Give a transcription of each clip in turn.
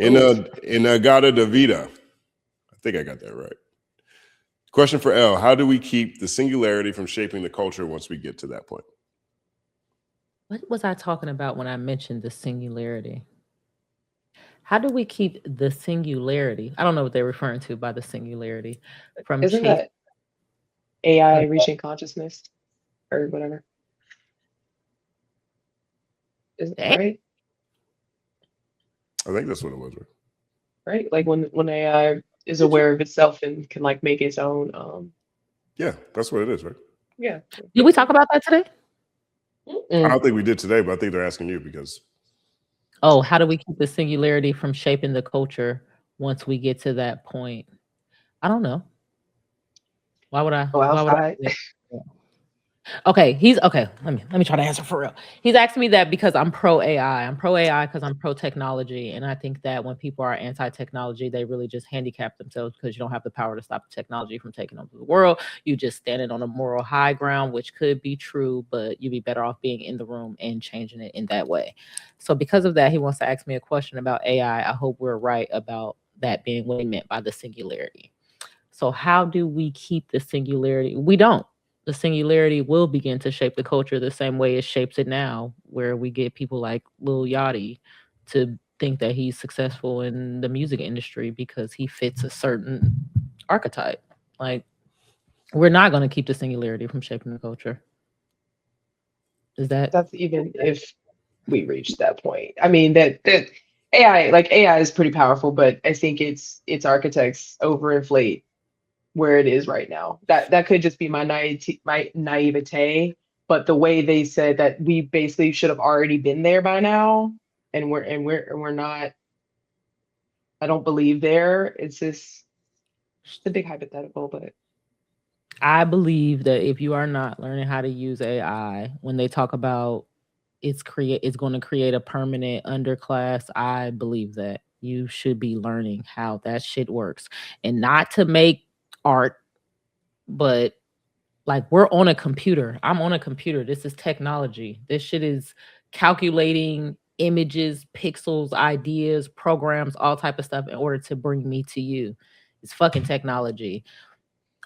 Agata Davida. I think I got that right. Question for Elle. How do we keep the singularity from shaping the culture once we get to that point? What was I talking about when I mentioned the singularity? How do we keep the singularity? I don't know what they're referring to by the singularity from Isn't chase. that AI reaching consciousness or whatever? Is Dang. right? I think that's what it was. Right? Like when AI is aware of itself and can like make its own Yeah, that's what it is, right? yeah. Did we talk about that today? I don't think we did today, but I think they're asking you because. Oh, how do we keep the singularity from shaping the culture once we get to that point? I don't know. Why would I? Go Why would I? outside. Okay, okay. Let me try to answer for real. He's asking me that because I'm pro AI. I'm pro AI because I'm pro technology, and I think that when people are anti-technology, they really just handicap themselves because you don't have the power to stop the technology from taking over the world. You just standing on a moral high ground, which could be true, but you'd be better off being in the room and changing it in that way. So because of that, he wants to ask me a question about AI. I hope we're right about that being what he meant by the singularity. So how do we keep the singularity? We don't. The singularity will begin to shape the culture the same way it shapes it now, where we get people like Lil Yachty to think that he's successful in the music industry because he fits a certain archetype. Like, we're not going to keep the singularity from shaping the culture. That's even if we reach that point. I mean that AI is pretty powerful, but I think its architects overinflate where it is right now. That could just be my naivete, but the way they said that we basically should have already been there by now, and we're not. I don't believe there. It's a big hypothetical, but I believe that if you are not learning how to use AI, when they talk about it's going to create a permanent underclass, I believe that you should be learning how that shit works, and not to make art, but like, we're on a computer. I'm on a computer. This is technology. This shit is calculating images, pixels, ideas, programs, all type of stuff in order to bring me to you. It's fucking technology.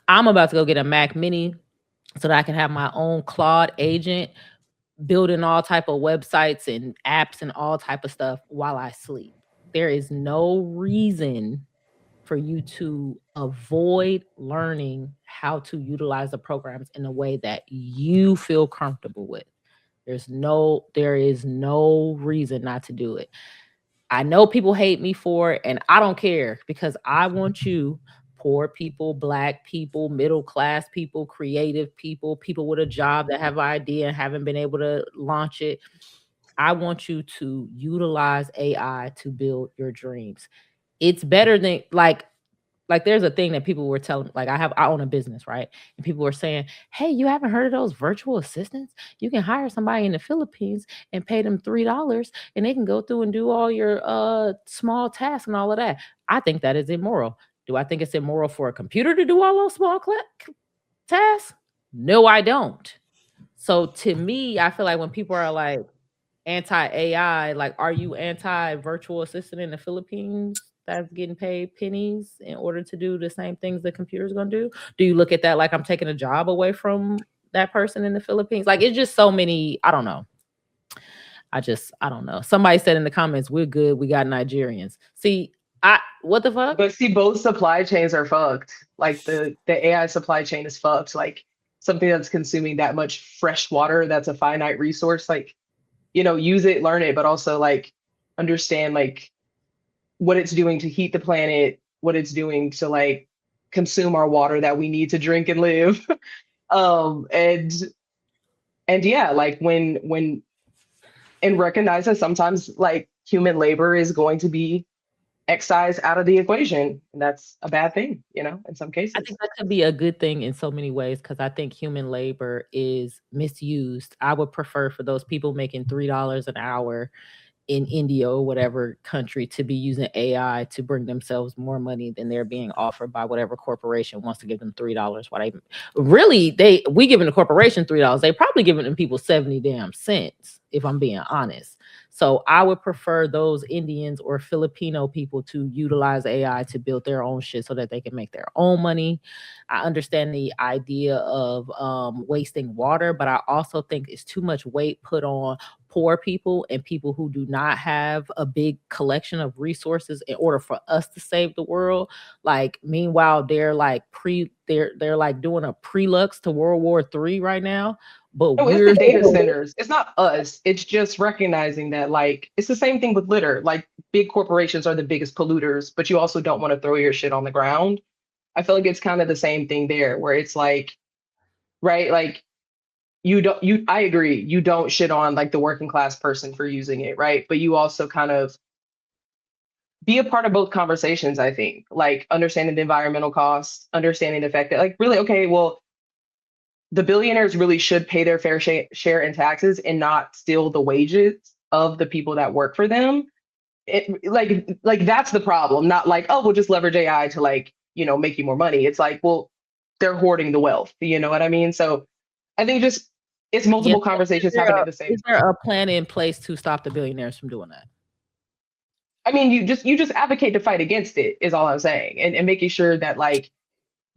I'm about to go get a Mac Mini so that I can have my own Claude agent building all type of websites and apps and all type of stuff while I sleep. There is no reason for you to avoid learning how to utilize the programs in a way that you feel comfortable with. There is no reason not to do it. I know people hate me for it, and I don't care, because I want you, poor people, Black people, middle class people, creative people, people with a job that have an idea and haven't been able to launch it. I want you to utilize AI to build your dreams. It's better than like there's a thing that people were telling, like I own a business, right? And people were saying, hey, you haven't heard of those virtual assistants? You can hire somebody in the Philippines and pay them $3 and they can go through and do all your small tasks and all of that. I think that is immoral. Do I think it's immoral for a computer to do all those small tasks? No, I don't. So to me, I feel like when people are like anti-AI, like, are you anti-virtual assistant in the Philippines that's getting paid pennies in order to do the same things the computer's gonna do? Do you look at that like I'm taking a job away from that person in the Philippines? Like, it's just so many, I don't know. I don't know. Somebody said in the comments, we're good, we got Nigerians. See, what the fuck? But see, both supply chains are fucked. Like the AI supply chain is fucked. Like something that's consuming that much fresh water, that's a finite resource. Like, use it, learn it, but also like understand like what it's doing to heat the planet, what it's doing to like consume our water that we need to drink and live. And yeah, like when and recognize that sometimes like human labor is going to be excised out of the equation, and that's a bad thing, in some cases. I think that could be a good thing in so many ways, because I think human labor is misused. I would prefer for those people making $3 an hour in India or whatever country to be using AI to bring themselves more money than they're being offered by whatever corporation wants to give them $3. We giving the corporation $3. They probably giving them people 70 damn cents, if I'm being honest. So I would prefer those Indians or Filipino people to utilize AI to build their own shit so that they can make their own money. I understand the idea of wasting water, but I also think it's too much weight put on poor people and people who do not have a big collection of resources in order for us to save the world. Like meanwhile, they're like doing a prelux to World War III right now, but No, it's the we're data still centers. It's not us. It's just recognizing that, like, it's the same thing with litter. Like, big corporations are the biggest polluters, but you also don't want to throw your shit on the ground. I feel like it's kind of the same thing there, where it's like, right, like I agree, you don't shit on like the working class person for using it, right? But you also kind of be a part of both conversations, I think, like understanding the environmental costs, understanding the fact that, like, really, okay, well, the billionaires really should pay their fair share in taxes and not steal the wages of the people that work for them. Like that's the problem, not like, oh, we'll just leverage AI to, like, make you more money. It's like, well, they're hoarding the wealth. You know what I mean? So I think just it's yes. multiple conversations happening at the same Is time. there a plan in place to stop the billionaires from doing that? I mean, you just advocate to fight against it is all I'm saying, and making sure that, like,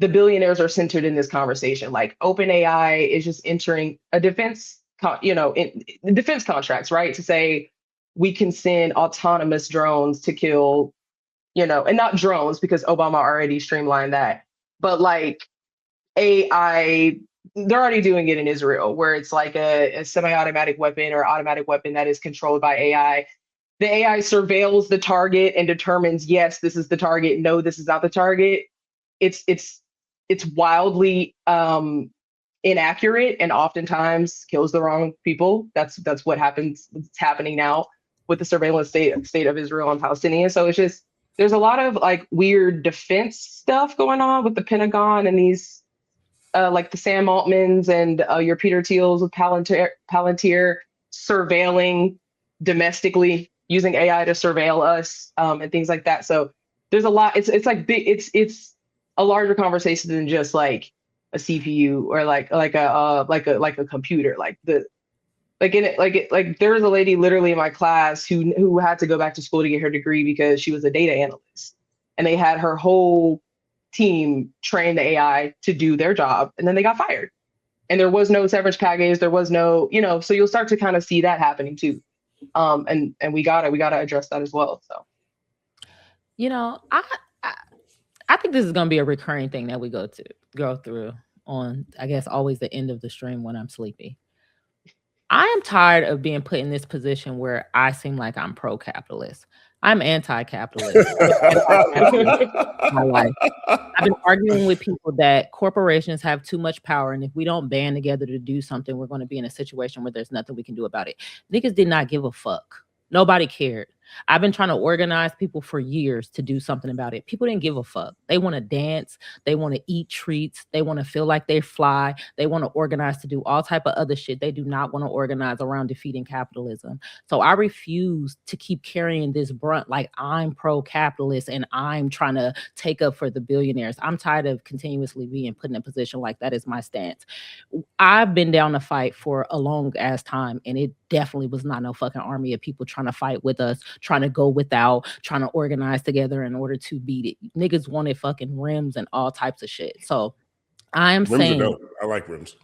the billionaires are centered in this conversation. Like OpenAI is just entering a in defense contracts, right? To say we can send autonomous drones to kill, and not drones because Obama already streamlined that, but like AI, they're already doing it in Israel, where it's like a semi-automatic weapon or automatic weapon that is controlled by AI. The AI surveils the target and determines, yes, this is the target, no, this is not the target. It's wildly inaccurate and oftentimes kills the wrong people. That's what happens. It's happening now with the surveillance state of Israel and Palestinians. So it's just there's a lot of like weird defense stuff going on with the Pentagon and these like the Sam Altmans and your Peter Thiels with Palantir surveilling domestically using AI to surveil us and things like that. So there's a lot. It's like big. It's a larger conversation than just like a CPU or like a computer. Like the like in it like there was a lady literally in my class who had to go back to school to get her degree because she was a data analyst, and they had her whole team train the AI to do their job, and then they got fired. And there was no severance packages. There was no, so you'll start to kind of see that happening too. And we gotta address that as well. So You know, I, I think this is gonna be a recurring thing that we go through on, I guess, always the end of the stream when I'm sleepy. I am tired of being put in this position where I seem like I'm pro-capitalist. I'm anti-capitalist. I've been anti-capitalist my life. I've been arguing with people that corporations have too much power, and if we don't band together to do something, we're going to be in a situation where there's nothing we can do about it. Niggas did not give a fuck. Nobody cared. I've been trying to organize people for years to do something about it. People didn't give a fuck. They want to dance. They want to eat treats. They want to feel like they fly. They want to organize to do all type of other shit. They do not want to organize around defeating capitalism. So I refuse to keep carrying this brunt like I'm pro-capitalist and I'm trying to take up for the billionaires. I'm tired of continuously being put in a position like that is my stance. I've been down to fight for a long ass time, and it definitely was not no fucking army of people trying to fight with us, trying to go without, trying to organize together in order to beat it. Niggas wanted fucking rims and all types of shit. So I am Rims are saying, dope. I like rims.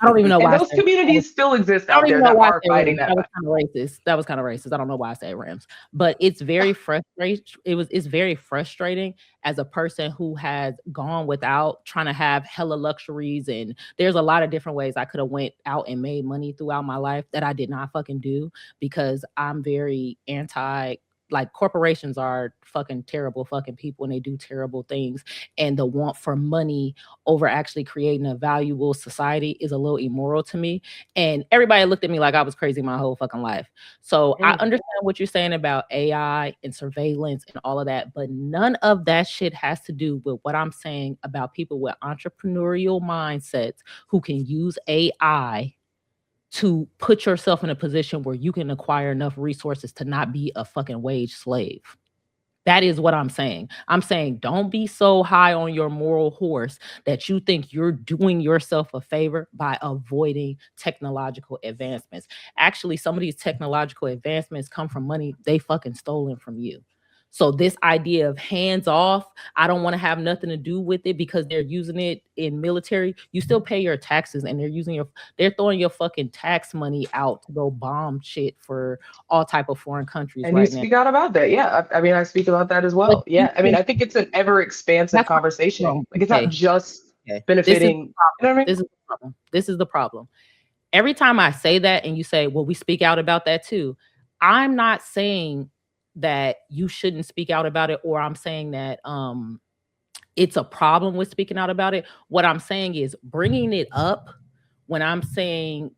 I don't even know and why I those said communities still exist I don't out even there know that why I are said fighting Rams. that That was fight. kind of racist. That was kind of racist. I don't know why I said Rams, but it's very frustrating. It's very frustrating as a person who has gone without trying to have hella luxuries, and there's a lot of different ways I could have went out and made money throughout my life that I did not fucking do because I'm very anti. Like corporations are fucking terrible fucking people and they do terrible things, and the want for money over actually creating a valuable society is a little immoral to me. And everybody looked at me like I was crazy my whole fucking life. So I understand what you're saying about AI and surveillance and all of that, but none of that shit has to do with what I'm saying about people with entrepreneurial mindsets who can use AI to put yourself in a position where you can acquire enough resources to not be a fucking wage slave. That is what I'm saying. I'm saying don't be so high on your moral horse that you think you're doing yourself a favor by avoiding technological advancements. Actually, some of these technological advancements come from money they fucking stolen from you. So this idea of hands off, I don't want to have nothing to do with it because they're using it in military. You still pay your taxes and they're throwing your fucking tax money out to go bomb shit for all type of foreign countries And you right now. speak out about that. Yeah. I mean, I speak about that as But well. you Yeah. I mean, think I think it's an ever expansive that's what conversation. no, Like it's not okay, just okay. benefiting, you know what I mean? This is the problem. This is the problem. Every time I say that and you say, well, we speak out about that too. I'm not saying that you shouldn't speak out about it, or I'm saying that it's a problem with speaking out about it. What I'm saying is bringing it up when I'm saying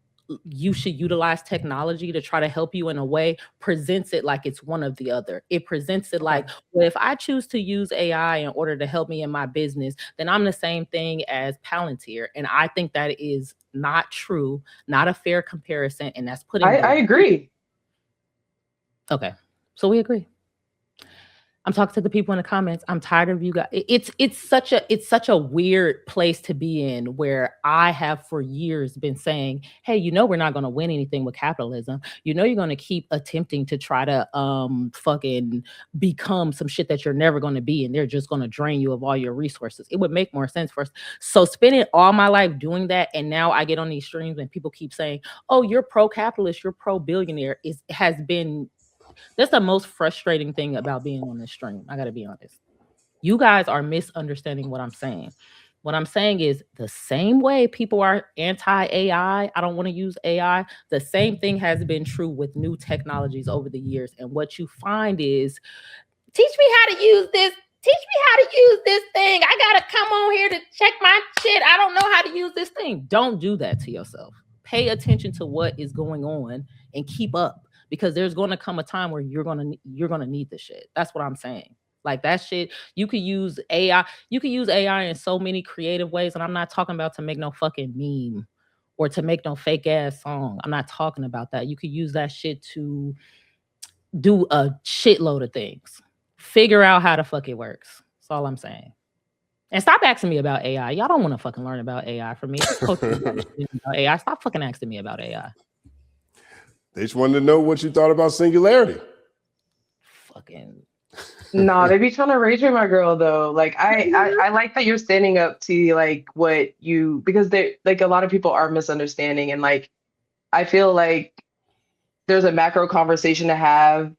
you should utilize technology to try to help you in a way presents it like it's one of the other. It presents it like, Okay. well, if I choose to use AI in order to help me in my business, then I'm the same thing as Palantir. And I think that is not true, not a fair comparison. And that's putting I agree. okay. So we agree. I'm talking to the people in the comments. I'm tired of you guys. It's such a weird place to be in where I have for years been saying, hey, we're not going to win anything with capitalism. You're going to keep attempting to try to fucking become some shit that you're never going to be, and they're just going to drain you of all your resources. It would make more sense for us. So spending all my life doing that, and now I get on these streams and people keep saying, oh, you're pro-capitalist, you're pro-billionaire, has been that's the most frustrating thing about being on this stream. I got to be honest. You guys are misunderstanding what I'm saying. What I'm saying is the same way people are anti-AI, I don't want to use AI, the same thing has been true with new technologies over the years. And what you find is, teach me how to use this. Teach me how to use this thing. I got to come on here to check my shit. I don't know how to use this thing. Don't do that to yourself. Pay attention to what is going on and keep up, because there's going to come a time where you're going to need the shit. That's what I'm saying. Like that shit, you could use AI. You could use AI in so many creative ways, and I'm not talking about to make no fucking meme or to make no fake ass song. I'm not talking about that. You could use that shit to do a shitload of things. Figure out how the fuck it works. That's all I'm saying. And stop asking me about AI. Y'all don't want to fucking learn about AI from me. Just post about AI. Stop fucking asking me about AI. They just wanted to know what you thought about singularity. Fucking. No, they be trying to rage with my girl though. Like I like that you're standing up to like what you, because they like a lot of people are misunderstanding, and like I feel like there's a macro conversation to have.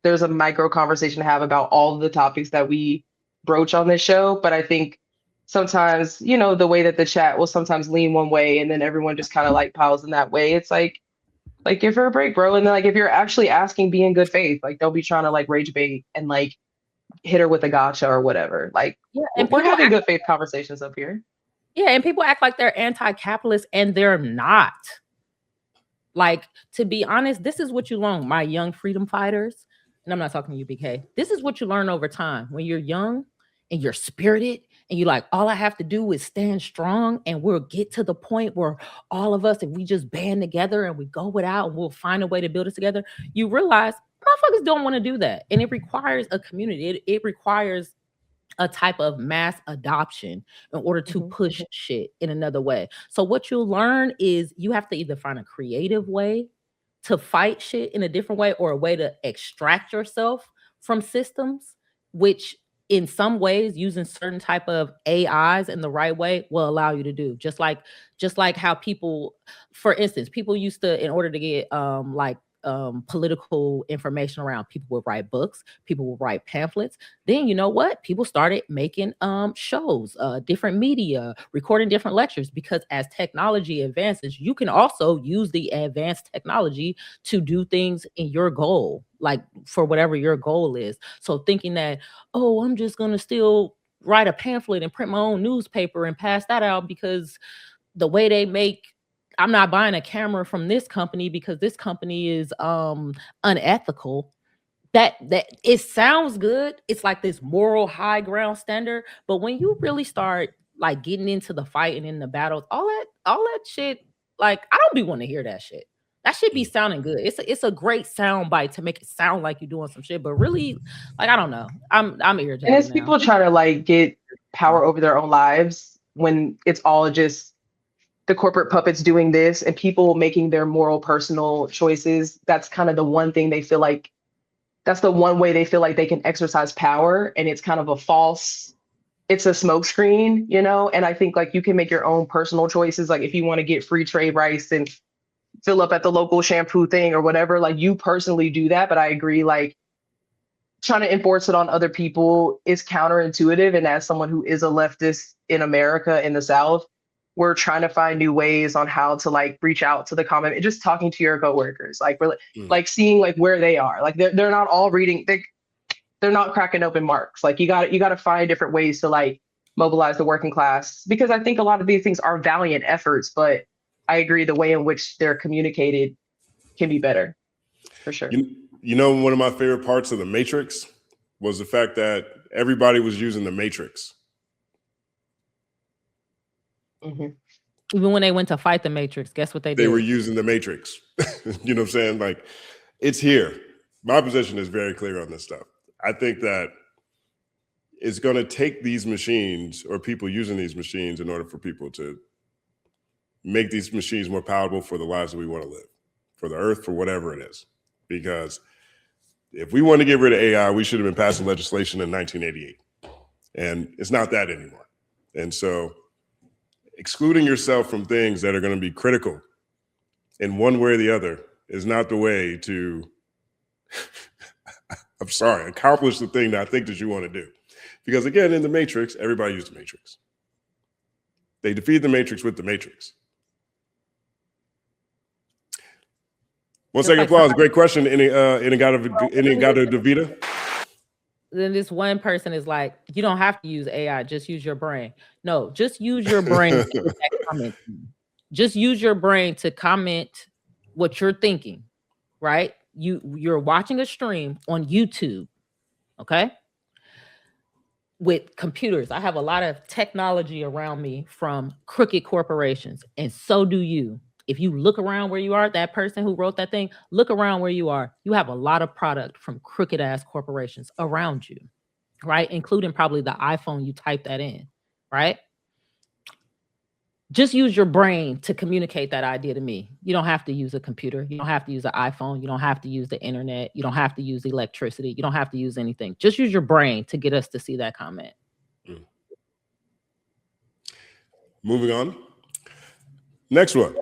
There's a micro conversation to have about all of the topics that we broach on this show. But I think sometimes, the way that the chat will sometimes lean one way and then everyone just kind of like piles in that way. It's like give her a break, bro. And then like if you're actually asking, be in good faith. Like don't be trying to like rage bait and like hit her with a gotcha or whatever. Like Yeah, and we're having good faith conversations up here. Yeah, and people act like they're anti-capitalist and they're not. Like, to be honest, this is what you learn, my young freedom fighters. And I'm not talking to you, BK. This is what you learn over time. When you're young and you're spirited and you like, all I have to do is stand strong, and we'll get to the point where all of us, if we just band together and we go without and we'll find a way to build it together, you realize motherfuckers don't want to do that. And it requires a community. It requires a type of mass adoption in order to push shit in another way. So what you'll learn is you have to either find a creative way to fight shit in a different way, or a way to extract yourself from systems, which in some ways using certain type of AIs in the right way will allow you to do. Just like how people, for instance, people used to, in order to get political information around, people would write books, people would write pamphlets. Then you know what? People started making shows, different media, recording different lectures, because as technology advances, you can also use the advanced technology to do things in your goal, like for whatever your goal is. So thinking that, oh, I'm just gonna still write a pamphlet and print my own newspaper and pass that out because the way they make, I'm not buying a camera from this company because this company is unethical. That it sounds good. It's like this moral high ground standard. But when you really start like getting into the fight and in the battles, all that shit, like I don't be wanting to hear that shit. That should be sounding good. It's a great sound bite to make it sound like you're doing some shit, but really, like, I don't know. I'm irritated And it's now. people trying to like get power over their own lives when it's all just the corporate puppets doing this and people making their moral personal choices. That's kind of the one thing they feel like, that's the one way they feel like they can exercise power. And it's kind of a false, it's a smokescreen, you know? And I think like you can make your own personal choices. Like if you want to get free trade rice and fill up at the local shampoo thing or whatever, like you personally do that. But I agree, like trying to enforce it on other people is counterintuitive. And as someone who is a leftist in America, in the South, we're trying to find new ways on how to like reach out to the common, just talking to your coworkers, like really, like seeing like where they are. Like they're not all reading, they're not cracking open marks. Like you got to find different ways to like mobilize the working class, because I think a lot of these things are valiant efforts, but I agree the way in which they're communicated can be better, for sure. You know, one of my favorite parts of the Matrix was the fact that everybody was using the Matrix. Mm-hmm. Even when they went to fight the Matrix, guess what they did? They were using the Matrix. You know what I'm saying? Like, it's here. My position is very clear on this stuff. I think that it's going to take these machines or people using these machines in order for people to make these machines more palatable for the lives that we want to live, for the earth, for whatever it is. Because if we want to get rid of AI, we should have been passing legislation in 1988. And it's not that anymore. And so excluding yourself from things that are going to be critical in one way or the other is not the way to, I'm sorry, accomplish the thing that I think that you want to do. Because again, in the Matrix, everybody used the Matrix. They defeated the Matrix with the Matrix. 1 second applause. Great question. Any Davida? Then this one person is like, you don't have to use AI, just use your brain. No, just use your brain to get that comment. Just use your brain to comment what you're thinking, right? You're watching a stream on YouTube, okay? With computers. I have a lot of technology around me from crooked corporations, and so do you. If you look around where you are, that person who wrote that thing, look around where you are. You have a lot of product from crooked ass corporations around you, right? Including probably the iPhone you type that in, right? Just use your brain to communicate that idea to me. You don't have to use a computer. You don't have to use an iPhone. You don't have to use the internet. You don't have to use electricity. You don't have to use anything. Just use your brain to get us to see that comment. Moving on. Next one.